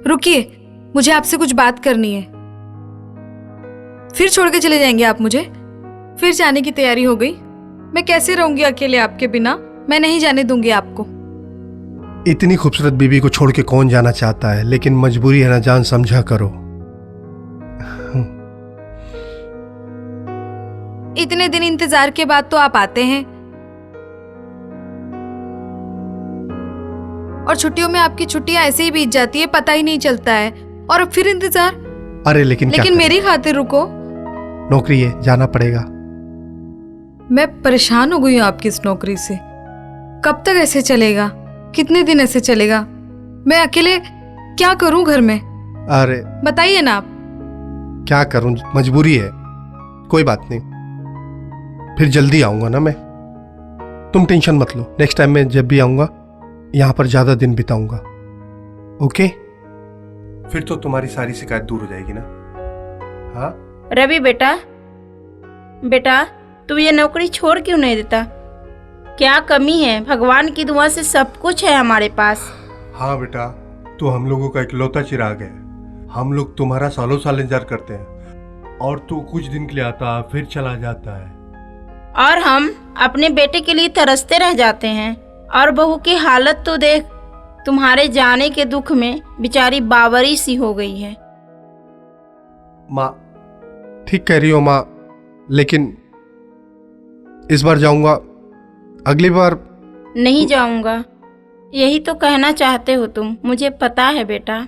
रुकिए, मुझे आपसे कुछ बात करनी है। फिर छोड़ के चले जाएंगे आप मुझे? फिर जाने की तैयारी हो गई? मैं कैसे रहूंगी अकेले आपके बिना? मैं नहीं जाने दूंगी आपको। इतनी खूबसूरत बीवी को छोड़ के कौन जाना चाहता है, लेकिन मजबूरी है ना जान, समझा करो। इतने दिन इंतजार के बाद तो आप आते हैं, और छुट्टियों में आपकी छुट्टियां ऐसे ही बीत जाती है, पता ही नहीं चलता है। और अब फिर इंतजार। अरे लेकिन मेरी खातिर रुको। नौकरी है, जाना पड़ेगा। मैं परेशान हो गई हूँ आपकी इस नौकरी से। कब तक ऐसे चलेगा? कितने दिन ऐसे चलेगा? मैं अकेले क्या करूं घर में? अरे बताइए ना आप। क्या करूं, मजबूरी है। कोई बात नहीं, फिर जल्दी आऊंगा ना मैं। तुम टेंशन मत लो, नेक्स्ट टाइम मैं जब भी आऊंगा यहां पर ज्यादा दिन बिताऊंगा। ओके? फिर तो तुम्हारी सारी शिकायत दूर हो जाएगी ना। हाँ रवि बेटा तू ये नौकरी छोड़ क्यों नहीं देता? क्या कमी है? भगवान की दुआ से सब कुछ है हमारे पास। हाँ बेटा, तू हम लोगों का इकलौता चिराग है। हम लोग तुम्हारा सालों साल इंतजार करते हैं, और तू कुछ दिन के लिए आता फिर चला जाता है। और हम अपने बेटे के लिए तरसते रह जाते हैं। और बहू की हालत तो देख, तुम्हारे जाने के दुख में बेचारी बावरी सी हो गई है। माँ ठीक कह रही हो माँ, लेकिन इस बार जाऊंगा, अगली बार नहीं जाऊंगा, यही तो कहना चाहते हो तुम, मुझे पता है बेटा।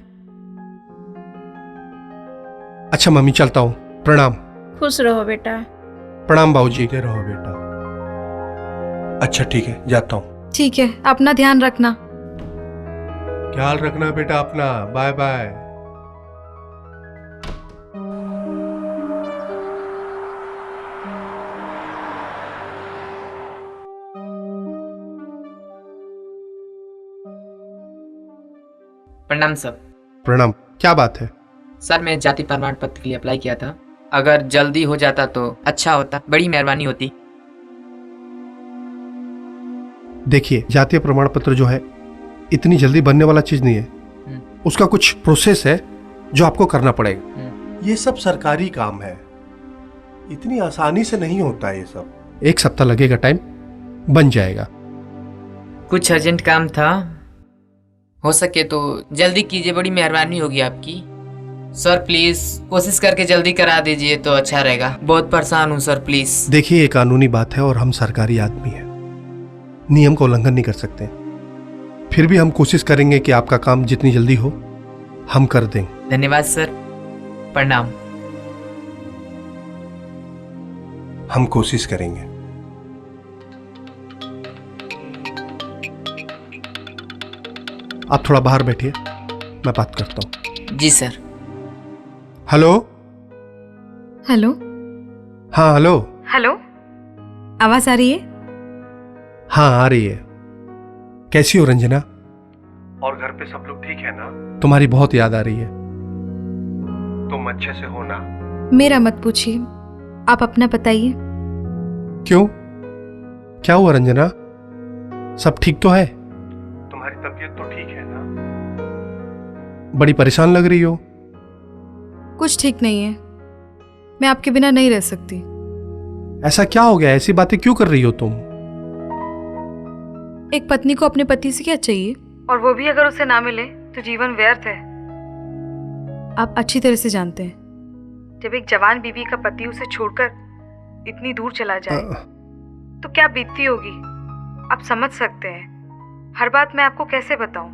अच्छा मम्मी, चलता हूँ। प्रणाम। खुश रहो बेटा। प्रणाम बाबूजी। रहो बेटा। अच्छा ठीक है, जाता हूँ। ठीक है, अपना ध्यान रखना। ख्याल रखना बेटा अपना। Bye bye. प्रणाम सर। प्रणाम। क्या बात है? सर मैं जाति प्रमाण पत्र के लिए अप्लाई किया था, अगर जल्दी हो जाता तो अच्छा होता, बड़ी मेहरबानी होती। देखिए, जातीय प्रमाण पत्र जो है इतनी जल्दी बनने वाला चीज नहीं है। उसका कुछ प्रोसेस है जो आपको करना पड़ेगा। ये सब सरकारी काम है, इतनी आसानी से नहीं होता है ये सब। 1 सप्ताह लगेगा, टाइम बन जाएगा। कुछ अर्जेंट काम था, हो सके तो जल्दी कीजिए, बड़ी मेहरबानी होगी आपकी। सर प्लीज कोशिश करके जल्दी करा दीजिए तो अच्छा रहेगा, बहुत परेशान हूँ सर, प्लीज। देखिए, ये कानूनी बात है और हम सरकारी आदमी हैं, नियम का उल्लंघन नहीं कर सकते। फिर भी हम कोशिश करेंगे कि आपका काम जितनी जल्दी हो हम कर देंगे। धन्यवाद सर। प्रणाम। हम कोशिश करेंगे। आप थोड़ा बाहर बैठिए, मैं बात करता हूँ। जी सर। हेलो। हेलो। हाँ हेलो। हेलो, आवाज आ रही है? हाँ आ रही है। कैसी हो रंजना? और घर पे सब लोग ठीक है ना? तुम्हारी बहुत याद आ रही है। तुम अच्छे से हो ना? मेरा मत पूछिए, आप अपना बताइए। क्यों, क्या हुआ रंजना? सब ठीक तो है? तुम्हारी तबीयत तो ठीक है ना? बड़ी परेशान लग रही हो। कुछ ठीक नहीं है, मैं आपके बिना नहीं रह सकती। ऐसा क्या हो गया? ऐसी बातें क्यों कर रही हो तुम? एक पत्नी को अपने पति से क्या चाहिए, और वो भी अगर उसे ना मिले तो जीवन व्यर्थ है। आप अच्छी तरह से जानते हैं, जब एक जवान बीवी का पति उसे छोड़कर इतनी दूर चला जाए तो क्या बीतती होगी, आप समझ सकते हैं। हर बात मैं आपको कैसे बताऊं,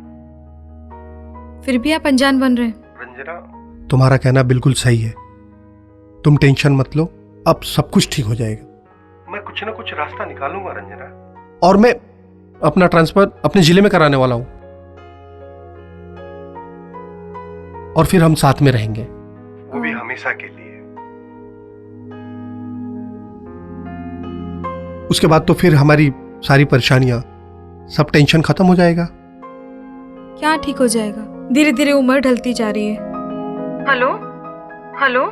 फिर भी आप अनजान बन रहे हैं। रंजना, तुम्हारा कहना बिल्कुल सही है, तुम टेंशन मत लो, अब सब कुछ ठीक हो जाएगा। मैं कुछ ना कुछ रास्ता निकालूंगा रंजना, और मैं अपना ट्रांसफर अपने जिले में कराने वाला हूं, और फिर हम साथ में रहेंगे, वो भी हमेशा के लिए। उसके बाद तो फिर हमारी सारी परेशानियां, सब टेंशन खत्म हो जाएगा। क्या ठीक हो जाएगा? धीरे धीरे उम्र ढलती जा रही है। Hello hello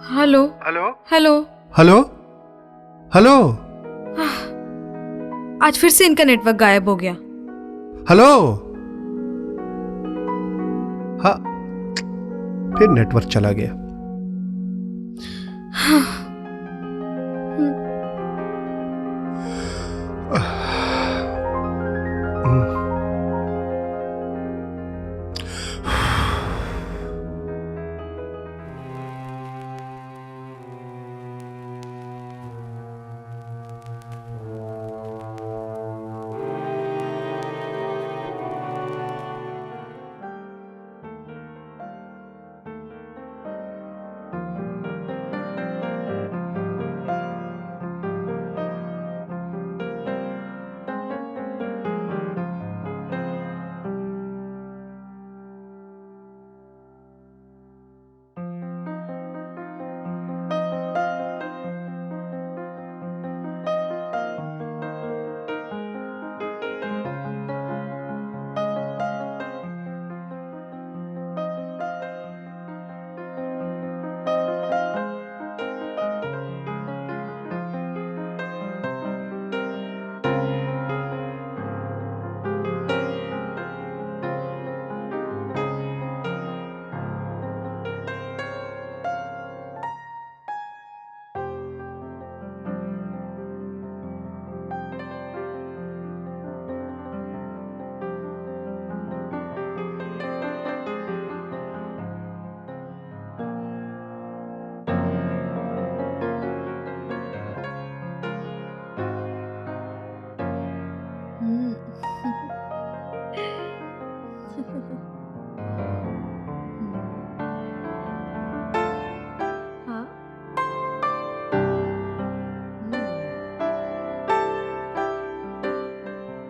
hello hello hello hello hello. आज फिर से इनका नेटवर्क गायब हो गया। हेलो। फिर नेटवर्क चला गया।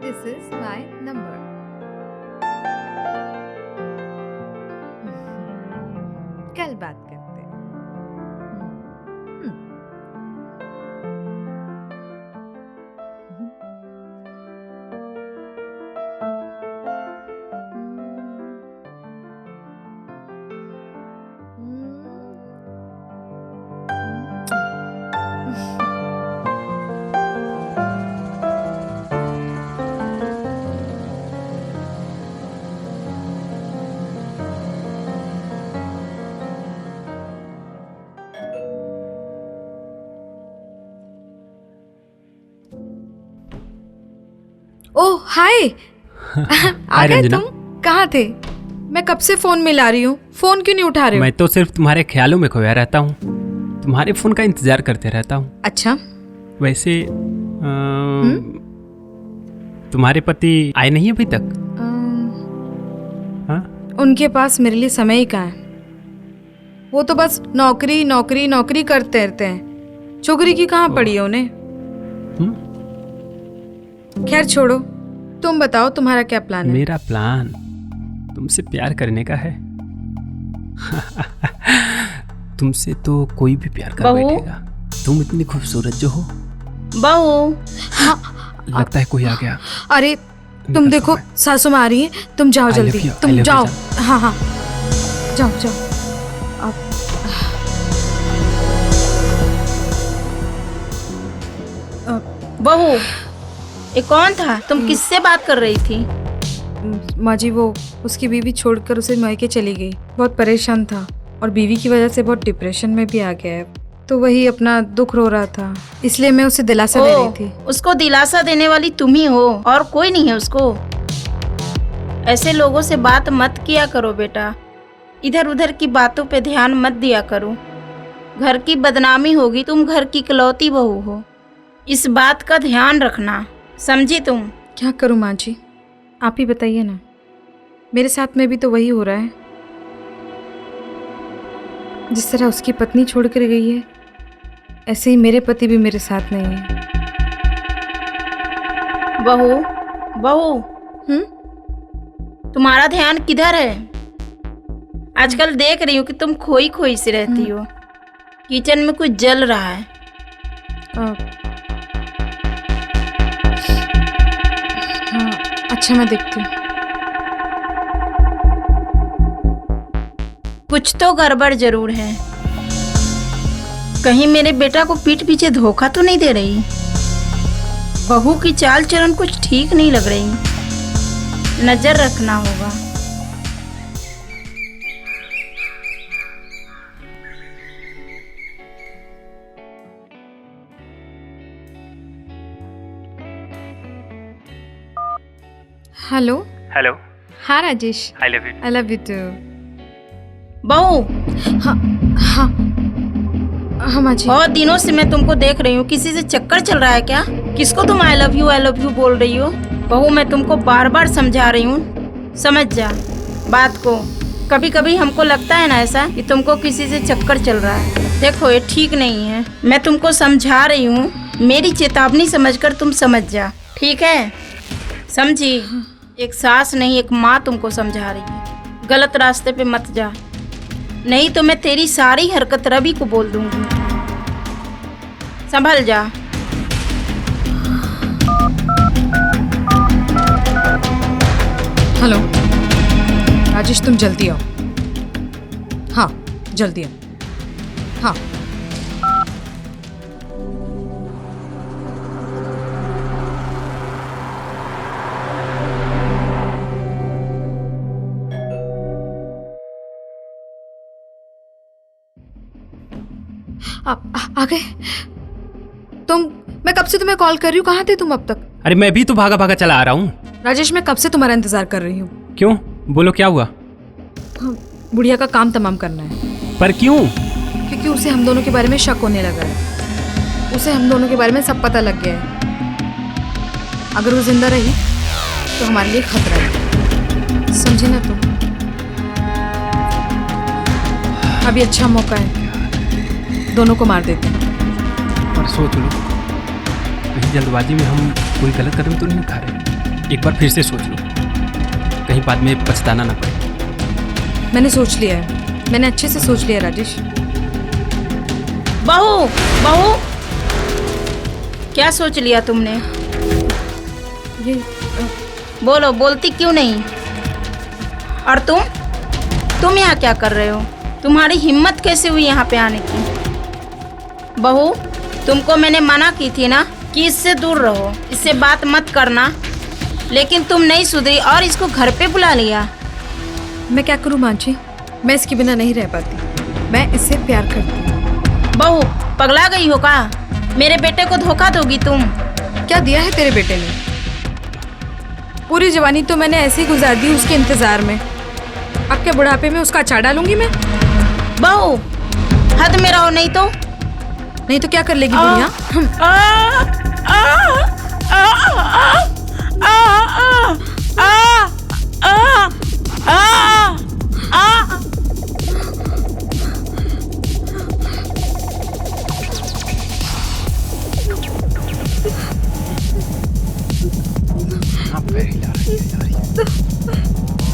This is my number. कल बात करते हैं। ओह हाय। आ गए तुम? कहाँ थे? मैं कब से फोन मिला रही हूँ, फोन क्यों नहीं उठा रहे हो? मैं तो सिर्फ तुम्हारे ख्यालों में खोया रहता हूँ, तुम्हारे फोन का इंतजार करते रहता हूँ। अच्छा, वैसे तुम्हारे पति आए नहीं अभी तक? हाँ? उनके पास मेरे लिए समय ही कहाँ है। वो तो बस नौकरी नौकरी नौकरी करते रहते हैं। छोकरी की कहाँ पड़ी है उन्हें। खैर छोड़ो, तुम बताओ तुम्हारा क्या प्लान है? मेरा प्लान तुमसे प्यार करने का है। तुमसे तो कोई भी प्यार कर बहू? बैठेगा। तुम इतनी खूबसूरत जो हो। बहू, लगता है कोई आ गया। अरे तुम देखो, सासू माँ आ रही है, तुम जाओ जल्दी, तुम जाओ। हाँ हाँ, जाओ जाओ। बहू, ये कौन था? तुम किससे बात कर रही थी? माँ जी, वो उसकी बीवी छोड़कर उसे मायके चली गई। बहुत परेशान था और बीवी की वजह से बहुत डिप्रेशन में भी आ गया है। तो वही अपना दुख रो रहा था, इसलिए मैं उसे दिलासा दे रही थी। उसको दिलासा देने वाली तुम ही हो और कोई नहीं है उसको। ऐसे लोगों से बात मत किया करो बेटा, इधर उधर की बातों पे ध्यान मत दिया करो। घर की बदनामी होगी। तुम घर की इकलौती बहू हो, इस बात का ध्यान रखना, समझी तुम? क्या करूँ माँ जी, आप ही बताइए ना। मेरे साथ में भी तो वही हो रहा है। जिस तरह उसकी पत्नी छोड़ कर गई है, ऐसे ही मेरे पति भी मेरे साथ नहीं है। बहू, बहू, तुम्हारा ध्यान किधर है? आजकल देख रही हूँ कि तुम खोई खोई से रहती हो। किचन में कुछ जल रहा है। हाँ, अच्छा मैं देखती हूँ। कुछ तो गड़बड़ जरूर है। कहीं मेरे बेटा को पीठ पीछे धोखा तो नहीं दे रही। बहू की चाल चलन कुछ ठीक नहीं लग रही, नजर रखना होगा। हेलो। हेलो। हाँ Rajesh, I love you. I love you too. बहू, हाँ हाँ हाँ माँ जी। बहुत दिनों से मैं तुमको देख रही हूँ, किसी से चक्कर चल रहा है क्या? किसको तुम आई लव यू बोल रही हो? बहू, मैं तुमको बार बार समझा रही हूँ, समझ जा बात को। कभी कभी हमको लगता है ना ऐसा कि तुमको किसी से चक्कर चल रहा है। देखो ये ठीक नहीं है, मैं तुमको समझा रही हूँ, मेरी चेतावनी समझकर तुम समझ जा, ठीक है? समझी? एक सास नहीं, एक माँ तुमको समझा रही है, गलत रास्ते पे मत जा, नहीं तो मैं तेरी सारी हरकत रवि को बोल दूंगी। संभल जा। हेलो राजेश, तुम जल्दी आओ। हाँ जल्दी आओ। हाँ आ गए तुम? मैं कब से तुम्हें कॉल कर रही हूँ, कहाँ थे तुम अब तक? अरे मैं भी तो भागा भागा चला आ रहा हूँ। राजेश, मैं कब से तुम्हारा इंतजार कर रही हूँ। क्यों? बोलो क्या हुआ? बुढ़िया का काम तमाम करना है। पर क्यों? क्योंकि उसे हम दोनों के बारे में शक होने लगा है। उसे हम दोनों के बारे में सब पता लग गया है। अगर वो जिंदा रही तो हमारे लिए खतरा है, समझी ना तुम? अभी अच्छा मौका है, दोनों को मार देते हैं। और सोच लो, कहीं जल्दबाजी में हम कोई गलत कदम तो नहीं उठा रहे। एक बार फिर से सोच लो, कहीं बाद में पछताना ना पड़े। मैंने सोच लिया है, मैंने अच्छे से सोच लिया राजेश। बहू, बहू, क्या सोच लिया तुमने? ये बोलो, बोलती क्यों नहीं? और तुम यहाँ क्या कर रहे हो? तुम्हारी हिम्मत कैसे हुई यहाँ पे आने की? बहू, तुमको मैंने मना की थी ना कि इससे दूर रहो, इससे बात मत करना, लेकिन तुम नहीं सुधरी और इसको घर पे बुला लिया। मैं क्या करूँ माँ जी, मैं इसके बिना नहीं रह पाती, मैं इससे प्यार करती हूँ। बहू, पगला गई हो का? मेरे बेटे को धोखा दोगी तुम? क्या दिया है तेरे बेटे ने? पूरी जवानी तो मैंने ऐसे ही गुजार दी उसके इंतजार में, अब क्या बुढ़ापे में उसका अचार डालूंगी मैं? बहू, हद में रहो, नहीं तो क्या कर लेगी बुढ़िया?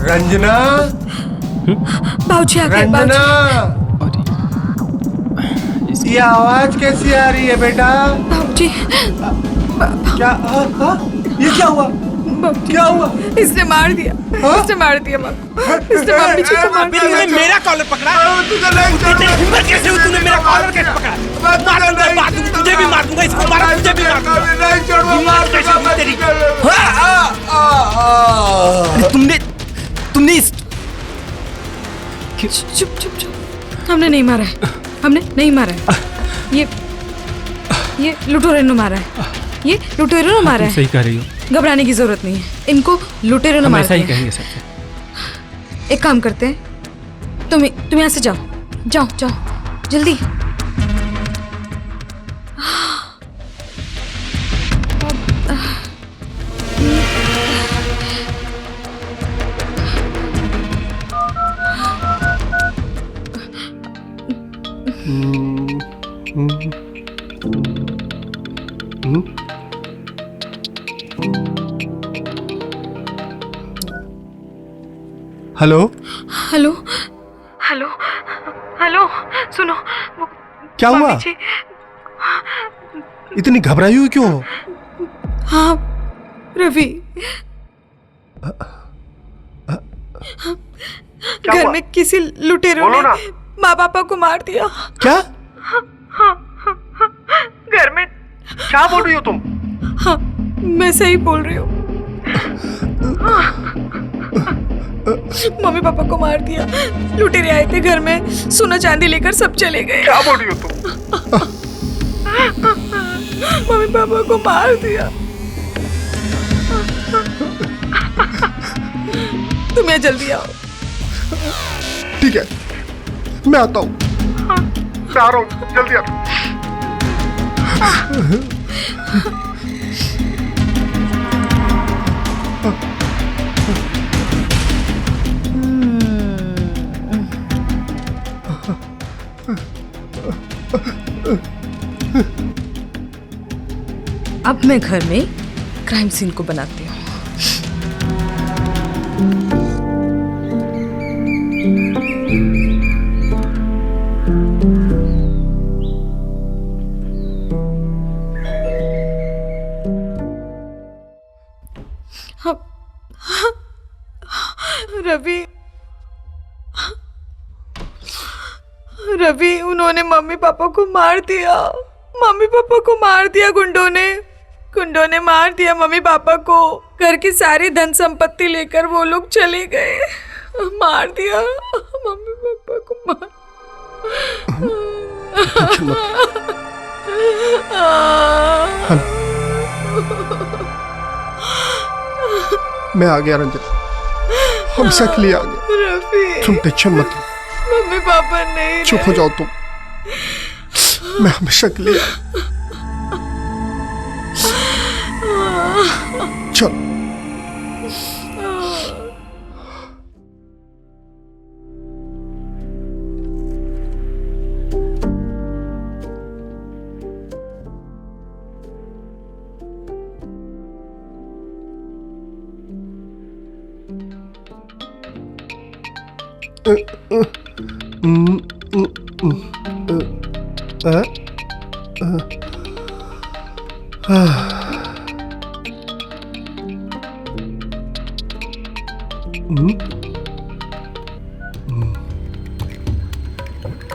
रंजना, बाबूजी आ गए। रंजना, ये आवाज कैसी आ रही है बेटा? बाबूजी, क्या? ये क्या हुआ? क्या हुआ? इसने मार दिया, इसने मार दिया इसने मम्मी जी को मार दिया। तूने मेरा कॉलर पकड़ा? तेरी हिम्मत कैसे हुई? तूने मेरा कॉलर कैसे पकड़ा? मार दूंगा, तुझे भी मार दूंगा, इसको मार, तुझे भी मार दूंगा। तेरी तुमने इस चुप चुप चुप, हमने नहीं मारा है, हमने नहीं मारा है। ये लुटेरों ने मारा है, ये लुटेरों ने मारा है। सही कह रही हो, घबराने की जरूरत नहीं है, इनको लुटेरों ने मारा है। ऐसा ही कहेंगे सबसे। एक काम करते हैं, तुम यहाँ से जाओ जाओ जाओ जल्दी। हेलो हेलो हेलो हेलो, सुनो। क्या हुआ? इतनी घबराई हुई क्यों? हाँ रवि, घर में किसी लुटेरों ने माँ पापा को मार दिया। क्या? घर में। क्या बोल रही हो तुम? हाँ, मैं सही बोल रही हूँ। मम्मी पापा को मार दिया, लुटेरे आए थे घर में, सोना चांदी लेकर सब चले गए। क्या बोल रही हो तुम? मम्मी पापा को मार दिया। तुम यहाँ जल्दी आओ। ठीक है, मैं आता हूँ। मैं आ रहा हूँ, जल्दी आ रहा हूँ। अब मैं घर में क्राइम सीन को बनाती हूँ। रवि, उन्होंने मम्मी पापा को मार दिया। मम्मी पापा को मार दिया गुंडों ने मार दिया मम्मी पापा को। घर की सारी धन संपत्ति लेकर वो लोग चले गए। मार दिया मम्मी पापा को मार। मैं आ गया रंजना, हम सकली आ गए। रवि, तुम टेंशन मत लो। मम्मी पापा नहीं, चुप हो जाओ तुम। मैं हमेशा के लिए चल।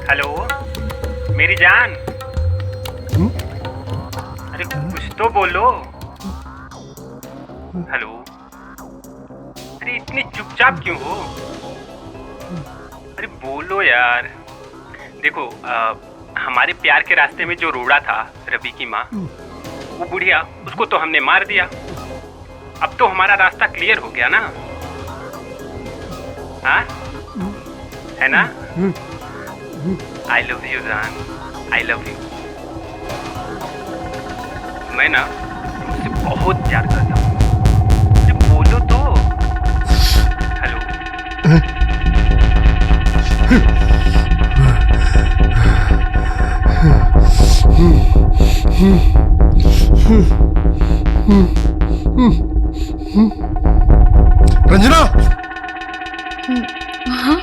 हेलो मेरी जान, अरे कुछ तो बोलो। हेलो, अरे इतनी चुपचाप क्यों हो? अरे बोलो यार। देखो हमारे प्यार के रास्ते में जो रोड़ा था रवि की माँ, वो बुढ़िया, उसको तो हमने मार दिया। अब तो हमारा रास्ता क्लियर हो गया ना? हाँ है ना? आई लव यू जान, आई लव यू। मैं ना तुमसे बहुत प्यार करता हूँ। अरे बोलो तो। हेलो, रंजना, हाँ?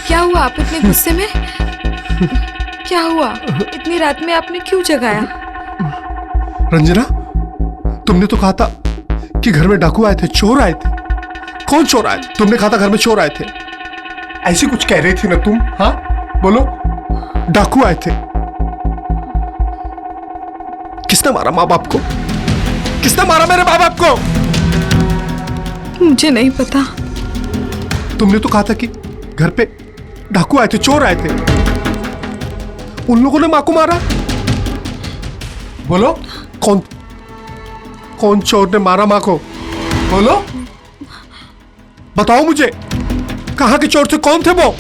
क्या हुआ? आप इतने गुस्से में? क्या हुआ? इतनी रात में आपने क्यों जगाया? रंजना, तुमने तो कहा था कि घर में डाकू आए थे, चोर आए थे। कौन चोर आए थे? तुमने कहा था घर में चोर आए थे, ऐसी कुछ कह रही थी ना तुम? हाँ बोलो, डाकू आए थे। किसने मारा माँ बाप को? किसने मारा मेरे माँ बाप को? मुझे नहीं पता। तुमने तो कहा था कि घर पे डाकू आए थे, चोर आए थे। उन लोगों ने माँ को मारा। बोलो, कौन चोर ने मारा माँ को? बोलो, बताओ मुझे, कहाँ के चोर थे? कौन थे वो?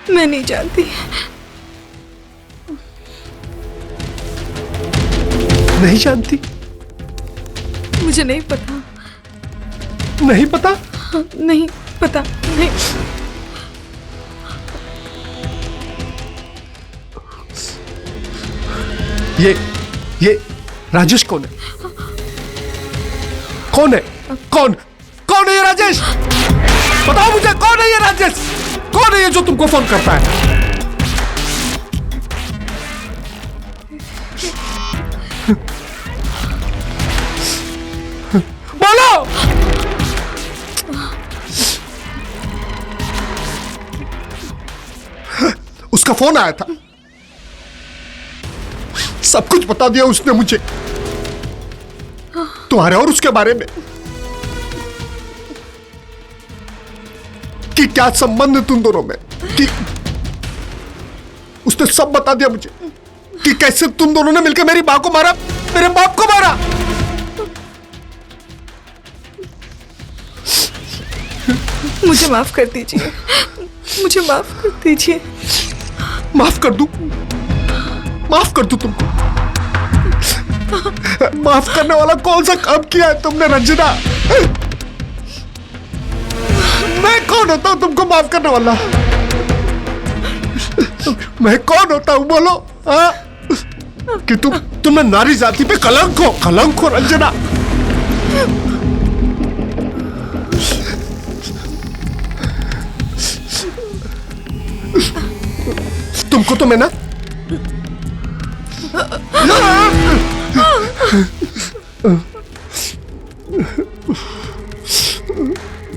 मैं नहीं जानती। नहीं जानती? मुझे नहीं पता। नहीं पता? नहीं पता, नहीं। ये राजेश कौन है? कौन है? कौन है ये राजेश? बताओ मुझे, कौन है ये राजेश? कौन है ये जो तुमको फोन करता है? बोलो। उसका फोन आया था, सब कुछ बता दिया उसने मुझे, तुम्हारे और उसके बारे में, कि क्या संबंध है तुम दोनों में, कि उसने सब बता दिया मुझे, कि कैसे तुम दोनों ने मिलकर मेरी मां को मारा, मेरे बाप को मारा। मुझे माफ कर दीजिए, मुझे माफ कर दीजिए। माफ कर दूं? माफ कर दूं तुमको? माफ करने वाला कौन सा काम किया है तुमने रंजना? मैं कौन होता हूं तुमको माफ करने वाला? मैं कौन होता हूं बोलो? हाँ? कि तुम्हें नारी जाति पे कलंक हो रंजना। तुमको तो मैं ना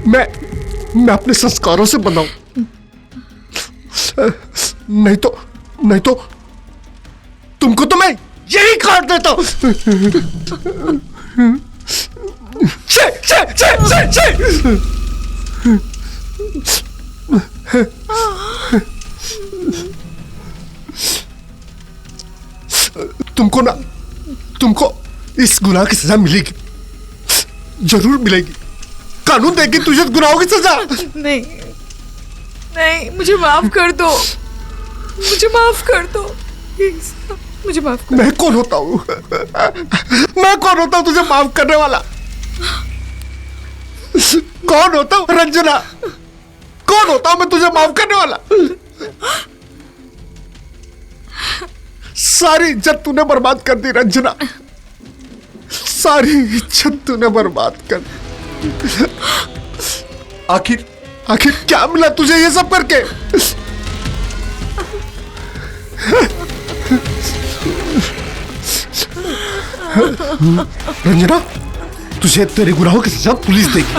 मैं अपने संस्कारों से बनाऊं, नहीं तो तुमको तो मैं यही काट देता हूं। तुमको इस गुनाह की सजा मिलेगी, जरूर मिलेगी। कानून देगी तुझे गुनाहों की सजा। नहीं, मुझे माफ कर दो, मुझे माफ कर दो, मुझे माफ कर। मैं कौन होता हूँ? मैं कौन होता हूँ तुझे माफ करने वाला? कौन होता हूँ रंजना? कौन होता हूँ मैं तुझे माफ करने वाला? सारी इज्जत तूने बर्बाद कर दी रंजना, सारी इज्जत तूने बर्बाद कर दी। आखिर क्या मिला तुझे ये सब करके? रंजना, तुझे तेरे गुनाहों की सजा पुलिस देगी।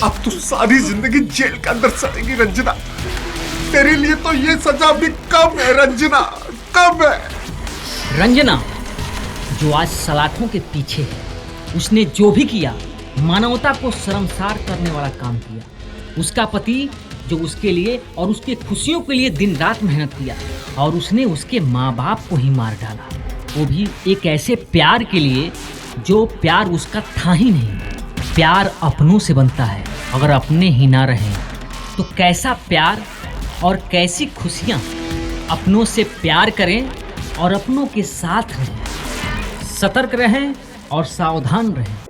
अब तू सारी जिंदगी जेल के अंदर सड़ेगी रंजना। तेरे लिए तो ये सजा भी कम है रंजना, कम है। रंजना जो आज सलाखों के पीछे है, उसने जो भी किया मानवता को शर्मसार करने वाला काम किया। उसका पति जो उसके लिए और उसके खुशियों के लिए दिन रात मेहनत किया, और उसने उसके माँ बाप को ही मार डाला, वो भी एक ऐसे प्यार के लिए जो प्यार उसका था ही नहीं। प्यार अपनों से बनता है, अगर अपने ही ना रहें तो कैसा प्यार और कैसी खुशियाँ। अपनों से प्यार करें और अपनों के साथ रहें, सतर्क रहें और सावधान रहें।